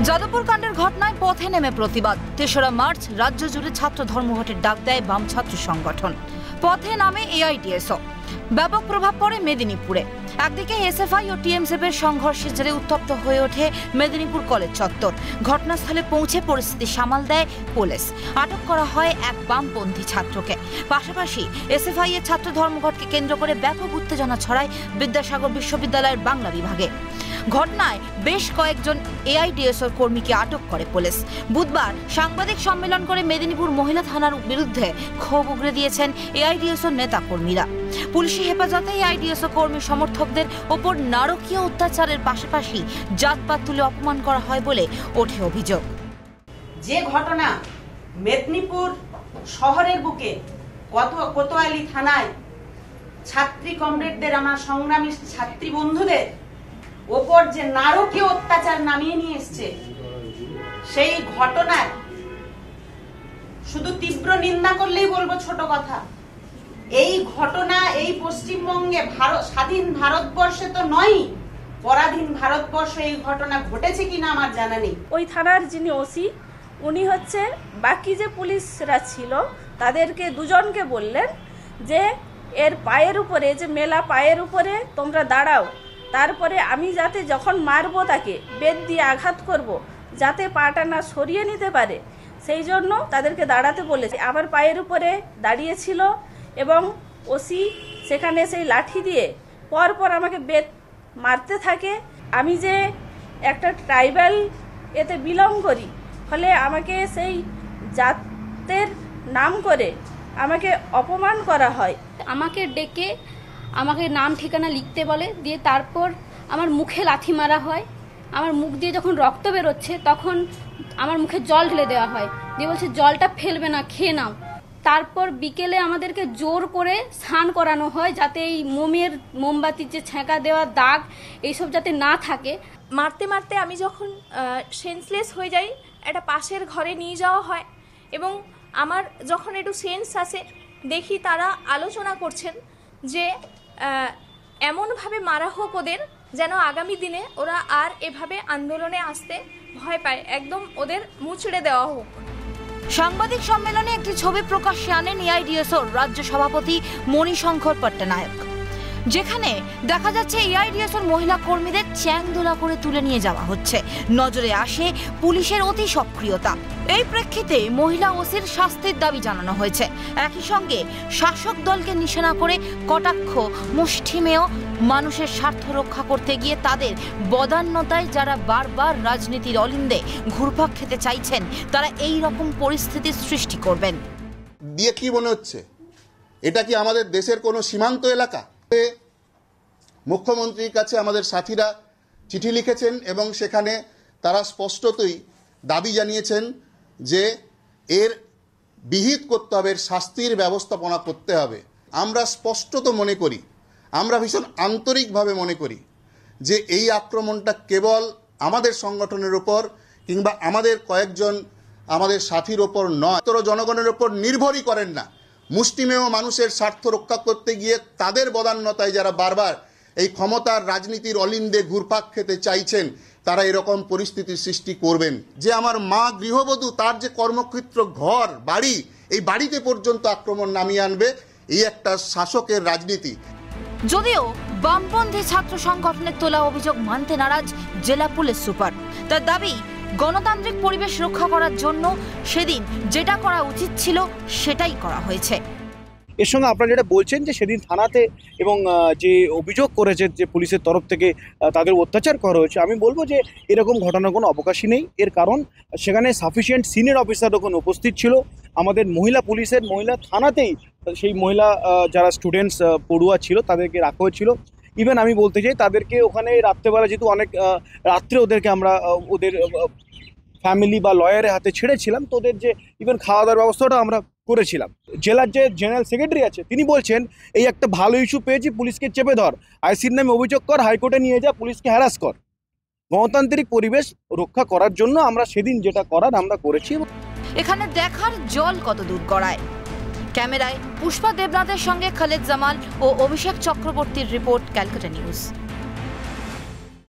যাদবপুর কাণ্ডের ঘটনায় পথে নেমে প্রতিবাদ। ৩রা মার্চ রাজ্য জুড়ে ছাত্র ধর্মঘটের ডাক দেয় বাম ছাত্র সংগঠন। পথে নামে এআইডিএসও। ব্যাপক প্রভাব পড়ে মেদিনীপুরে। একদিকে এসএফআই ও টিএমসিপির সংঘর্ষের জেরে উত্তপ্ত হয়ে ওঠে মেদিনীপুর কলেজ চত্বর। ঘটনাস্থলে পৌঁছে পরিস্থিতি সামাল দেয় পুলিশ। আটক করা হয় এক বামপন্থী ছাত্রকে। পাশাপাশি এসএফআই এর ছাত্র ধর্মঘটকে কেন্দ্র করে ব্যাপক উত্তেজনা ছড়ায় বিদ্যাসাগর বিশ্ববিদ্যালয়ের বাংলা বিভাগে। ঘটনায় বেশ কয়েকজন এআইডিএসওর কর্মীকে আটক করে পুলিশ। বুধবার সাংবাদিক সম্মেলন করে মেদিনীপুর মহিলা থানার বিরুদ্ধে ক্ষোভ উগরে দিয়েছেন এআইডিএসওর নেতা কর্মীরা। পুলিশি হেফাজতে এআইডিএসও কর্মী সমর্থকদের ওপর নারকীয় অত্যাচারের পাশাপাশি জাতপাত তুলে অপমান করা হয় বলে ওঠে অভিযোগ। যে ঘটনা মেদিনীপুর শহরের বুকে কোতোয়ালি থানায় ছাত্রী কমরেডদের, আমার সংগ্রামী ছাত্রী বন্ধুদের ওপর যে নারকীয় অত্যাচার নামিয়ে নিয়ে এসছে, সেই ঘটনায় শুধু তীব্র নিন্দা করলেই বলবো ছোট কথা। এই ঘটনা এই পশ্চিমবঙ্গে স্বাধীন ভারতবর্ষে তো নয়, পরাধীন ভারতবর্ষে এই ঘটনা ঘটেছে কিনা আমার জানা নেই। ওই থানার যিনি ওসি, উনি হচ্ছে বাকি যে পুলিশরা ছিল তাদেরকে দুজনকে বললেন যে এর পায়ের উপরে, যে মেলা পায়ের উপরে তোমরা দাঁড়াও, তারপরে আমি যাতে যখন মারবো তাকে বেত দিয়ে আঘাত করব, যাতে পাটা না সরিয়ে নিতে পারে, সেই জন্য তাদেরকে দাঁড়াতে বলেছে। আমার পায়ের উপরে দাঁড়িয়েছিল এবং ওসি সেখানে সেই লাঠি দিয়ে পরপর আমাকে বেত মারতে থাকে। আমি যে একটা ট্রাইবাল এতে বিলং করি, ফলে আমাকে সেই জাতের নাম করে আমাকে অপমান করা হয়। আমাকে ডেকে আমাকে নাম ঠিকানা লিখতে বলে, দিয়ে তারপর আমার মুখে লাথি মারা হয়। আমার মুখ দিয়ে যখন রক্ত বেরোচ্ছে তখন আমার মুখে জল ঢেলে দেওয়া হয়, দিয়ে বলছে জলটা ফেলবে না, খেয়ে নাও। তারপর বিকেলে আমাদেরকে জোর করে স্নান করানো হয়, যাতে এই মোমবাতির যে ছ্যাঁকা দেওয়া দাগ এইসব যাতে না থাকে। মারতে মারতে আমি যখন সেন্সলেস হয়ে যাই, একটা পাশের ঘরে নিয়ে যাওয়া হয় এবং আমার যখন একটু সেন্স আসে, দেখি তারা আলোচনা করছেন যে এমনভাবে মারা হোক ওদের যেন আগামী দিনে ওরা আর এভাবে আন্দোলনে আসতে ভয় পায়, একদম ওদের মুচড়ে দেওয়া হোক। সাংবাদিক সম্মেলনে একটি ছবি প্রকাশ্যে আনেন এআইডিএসওর রাজ্য সভাপতি মণিশঙ্কর পট্টনায়ক, যেখানে দেখা যাচ্ছে এআইডিএসওর মহিলা কর্মীদের চ্যাংদোলা করে তুলে নিয়ে যাওয়া হচ্ছে। নজরে আসে পুলিশের অতি সক্রিয়তা। এই প্রেক্ষিতে মহিলা ওসির শাস্তির দাবি জানানো হয়েছে। একই সঙ্গে শাসক দলকে নিশানা করে কটাক্ষ, মুষ্টিমেয় মানুষের স্বার্থ রক্ষা করতে গিয়ে তাদের বদান্যতায় যারা বারবার রাজনীতির অলিন্দে ঘুরপাক খেতে চাইছেন, তারা এই রকম পরিস্থিতির সৃষ্টি করবেন। দিয়ে কি মনে হচ্ছে, এটা কি আমাদের দেশের কোনো সীমান্ত এলাকা? মুখ্যমন্ত্রীর কাছে আমাদের সাথীরা চিঠি লিখেছেন এবং সেখানে তারা স্পষ্টতই দাবি জানিয়েছেন যে এর বিহিত করতে হবে, শাস্তির ব্যবস্থাপনা করতে হবে। আমরা স্পষ্টত মনে করি, আমরা ভীষণ আন্তরিকভাবে মনে করি যে এই আক্রমণটা কেবল আমাদের সংগঠনের ওপর কিংবা আমাদের কয়েকজন আমাদের সাথীর ওপর নয়, জনগণের ওপর নির্ভরই করেন না। মুষ্টিমেয় মানুষের স্বার্থ রক্ষা করতে গিয়ে তাদের বদান্যতায় যারা বারবার এই ক্ষমতার রাজনীতির অলিন্দে ঘুরপাক খেতে চাইছেন, তারা এরকম পরিস্থিতির সৃষ্টি করবেন। যে আমার মা গৃহবধূ, তার যে কর্মক্ষেত্র, ঘর বাড়ি, এই বাড়িতে পর্যন্ত আক্রমণ নামিয়ে আনবে, এই একটা শাসকের রাজনীতি। যদিও বামপন্থী ছাত্র সংগঠনের তোলা অভিযোগ মানতে নারাজ জেলা পুলিশ সুপার। তার দাবি, গণতান্ত্রিক পরিবেশ রক্ষা করার জন্য সেদিন যেটা করা উচিত ছিল সেটাই করা হয়েছে। এর সঙ্গে আপনারা যেটা বলছেন যে সেদিন থানাতে এবং যে অভিযোগ করেছে যে পুলিশের তরফ থেকে তাদের অত্যাচার করা হয়েছে, আমি বলবো যে এরকম ঘটনার কোনো অবকাশই নেই। এর কারণ সেখানে সাফিসিয়েন্ট সিনিয়র অফিসার ওখানে উপস্থিত ছিল। আমাদের মহিলা পুলিশের মহিলা থানাতেই সেই মহিলা যারা স্টুডেন্টস পড়ুয়া ছিল তাদেরকে রাখা হয়েছিল। ইভেন আমি বলতে চাই তাদেরকে ওখানে রাত্রেবেলা, যেহেতু অনেক রাত্রে ওদেরকে আমরা ওদের ফ্যামিলি বা লয়ারের হাতে ছেড়েছিলাম, তো ওদের যে ইভেন খাওয়া দাওয়ার ব্যবস্থাটা আমরা করেছিলাম। জেলার যে জেনারেল সেক্রেটারি আছে তিনি বলছেন এই একটা ভালো ইস্যু পেয়েছি, পুলিশকে চেপে ধর, আইসির নামে অভিযোগ কর, হাইকোর্টে নিয়ে যা, পুলিশকে হ্যারাস কর। গণতান্ত্রিক পরিবেশ রক্ষা করার জন্য আমরা সেদিন যেটা করার আমরা করেছি। এখানে দেখার জল কত দূর গড়ায়। ক্যামেরায় পুষ্পা দেবনাথের সঙ্গে খালেদ জামাল ও অভিষেক চক্রবর্তীর রিপোর্ট, ক্যালকাটা নিউজ।